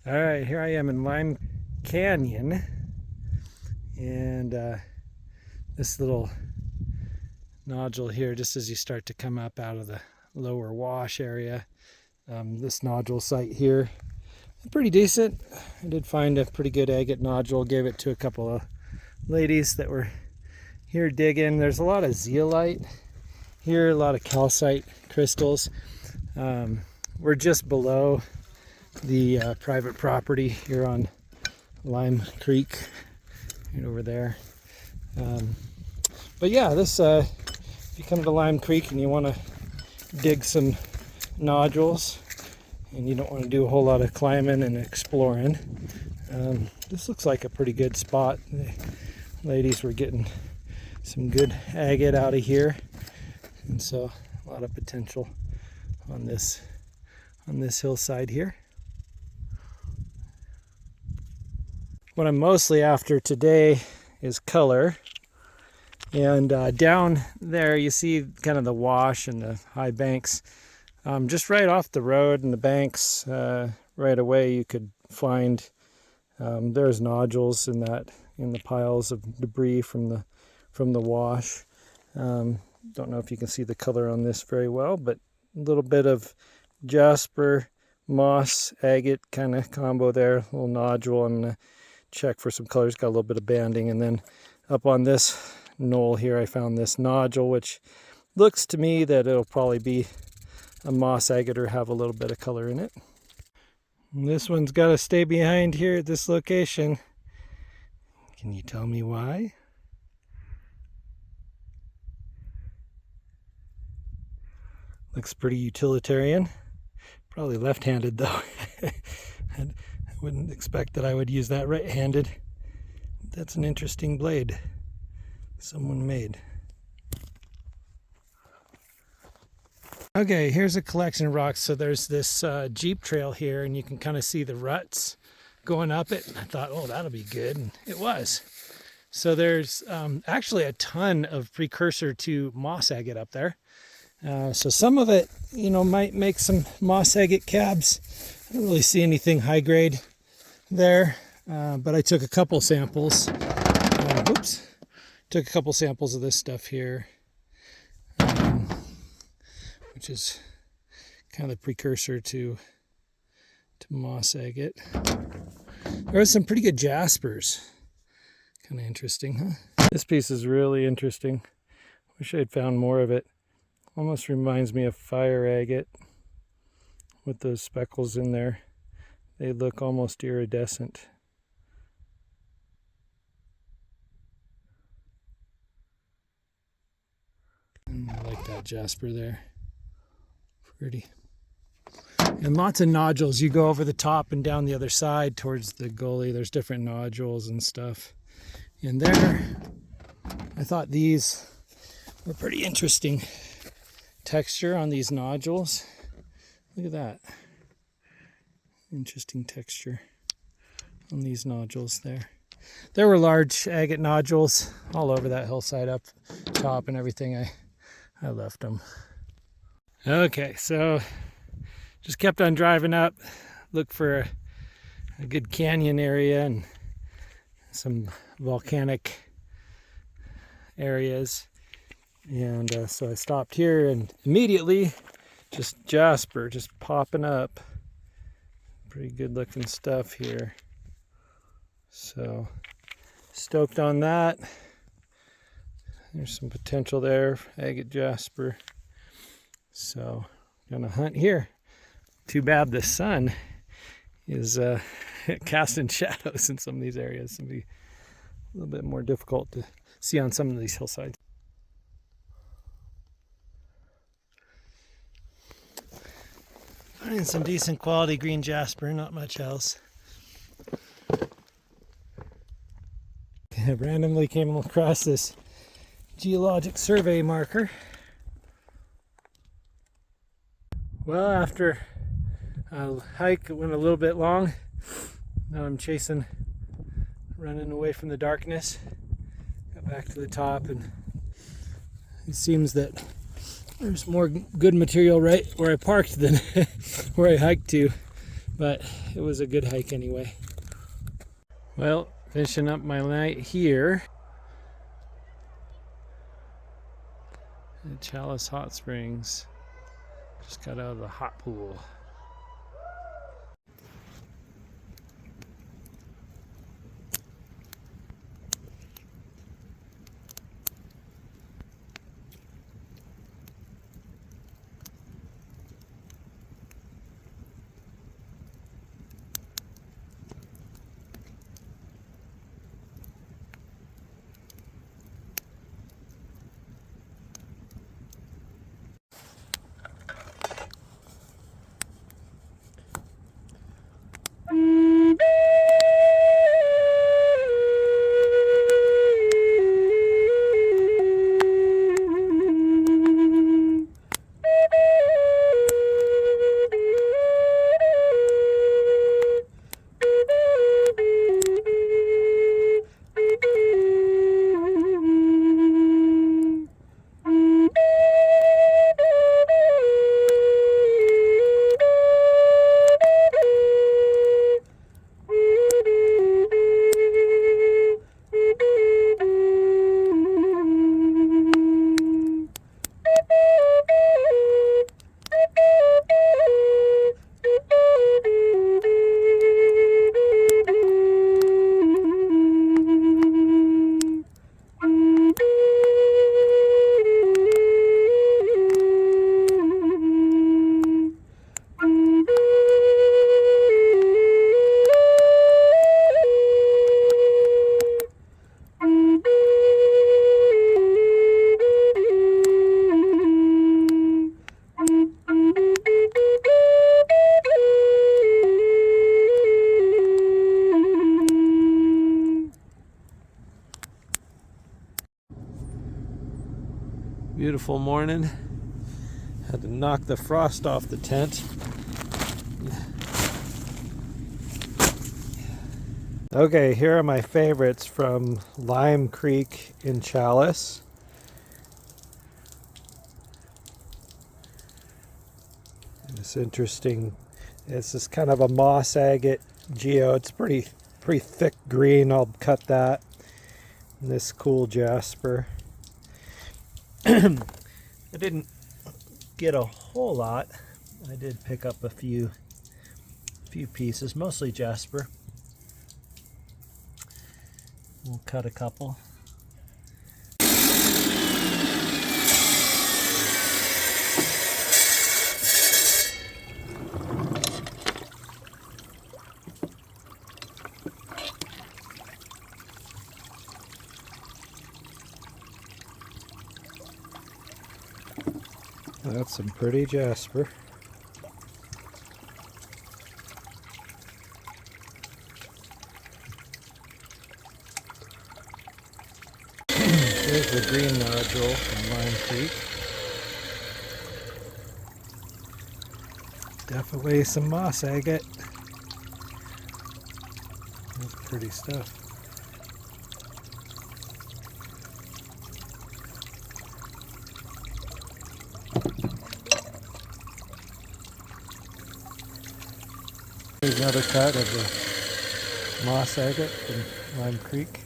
All right, here I am in Lime Canyon, and this little nodule here, just as you start to come up out of the lower wash area, this nodule site here, pretty decent. I did find a pretty good agate nodule, gave it to a couple of ladies that were here digging. There's a lot of zeolite here, a lot of calcite crystals. We're just below the private property here on Lime Creek, right over there. But yeah, this if you come to Lime Creek and you want to dig some nodules and you don't want to do a whole lot of climbing and exploring, this looks like a pretty good spot. The ladies were getting some good agate out of here, and so a lot of potential on this hillside here. What I'm mostly after today is color, and down there you see kind of the wash and the high banks. Just right off the road and the banks, right away you could find there's nodules in the piles of debris from the wash. Don't know if you can see the color on this very well, but a little bit of jasper, moss, agate kind of combo there, a little nodule. I'm gonna check for some colors, got a little bit of banding. And then up on this knoll here I found this nodule, which looks to me that it'll probably be a moss agate or have a little bit of color in it. And this one's got to stay behind here at this location. Can you tell me why? Looks pretty utilitarian. Probably left-handed though. I wouldn't expect that I would use that right-handed. That's an interesting blade someone made. Okay, here's a collection of rocks. So there's this Jeep trail here, and you can kind of see the ruts going up it. And I thought, oh, that'll be good, and it was. So there's actually a ton of precursor to moss agate up there. So some of it, might make some moss agate cabs. I don't really see anything high grade there, but I took a couple samples. Took a couple samples of this stuff here, which is kind of the precursor to moss agate. There was some pretty good jaspers. Kind of interesting, huh? This piece is really interesting. Wish I'd found more of it. Almost reminds me of fire agate with those speckles in there. They look almost iridescent. I like that jasper there. Pretty. And lots of nodules. You go over the top and down the other side towards the gully. There's different nodules and stuff in there. I thought these were pretty interesting texture on these nodules. Look at that. Interesting texture on these nodules there. There were large agate nodules all over that hillside up top and everything. I left them. Okay, so just kept on driving up, looked for a good canyon area and some volcanic areas. And so I stopped here, and immediately just jasper just popping up. Pretty good looking stuff here. So stoked on that. There's some potential there, agate jasper. So gonna hunt here. Too bad the sun is casting shadows in some of these areas. It'll be a little bit more difficult to see on some of these hillsides. Finding some decent quality green jasper, not much else. I randomly came across this geologic survey marker. Well, after a hike that went a little bit long, now I'm running away from the darkness. Got back to the top, and it seems that there's more good material right where I parked than where I hiked to. but it was a good hike anyway. Well, finishing up my night here at Challis Hot Springs. Just got out of the hot pool. Beautiful morning. Had to knock the frost off the tent. Okay, here are my favorites from Lime Creek in Challis. It's interesting. It's this kind of a moss agate geo. It's pretty thick green. I'll cut that. And this cool jasper. I didn't get a whole lot. I did pick up a few pieces, mostly jasper. We'll cut a couple. That's some pretty jasper. There's the green nodule from Lime Creek. Definitely some moss agate. That's pretty stuff. Here's another cut of the moss agate from Lime Creek.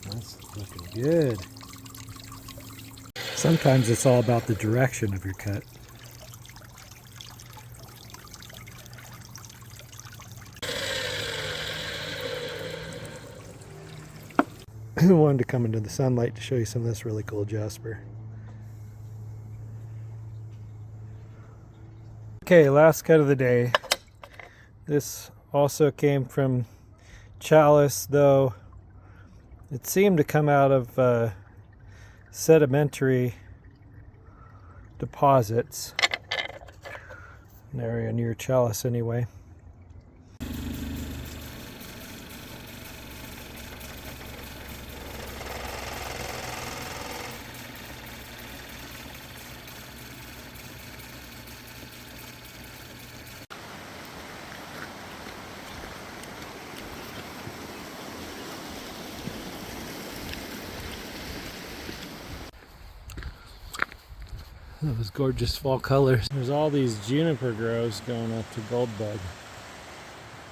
That's looking good. Sometimes it's all about the direction of your cut. I wanted to come into the sunlight to show you some of this really cool jasper. Okay, last cut of the day. This also came from Challis, though it seemed to come out of sedimentary deposits. An area near Challis anyway. Those gorgeous fall colors. There's all these juniper groves going up to Goldbug.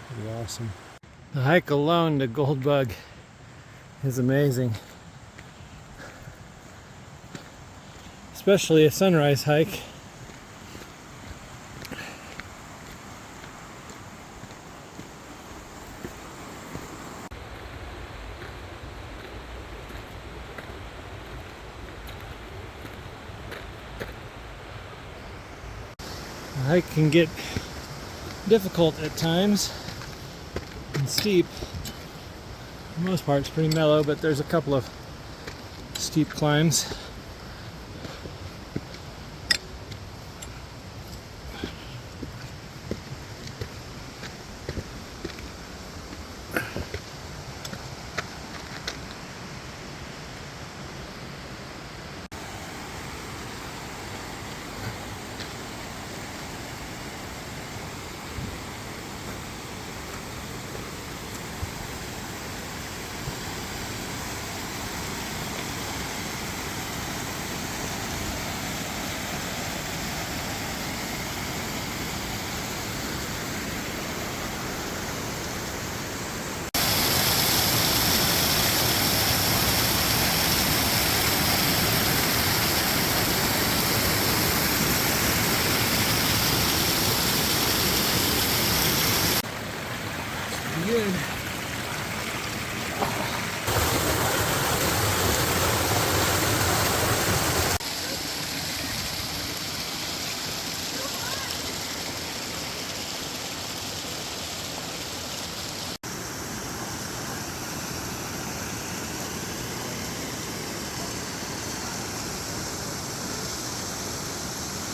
Pretty awesome. The hike alone to Goldbug is amazing. Especially a sunrise hike. The hike can get difficult at times and steep. For the most part it's pretty mellow, but there's a couple of steep climbs.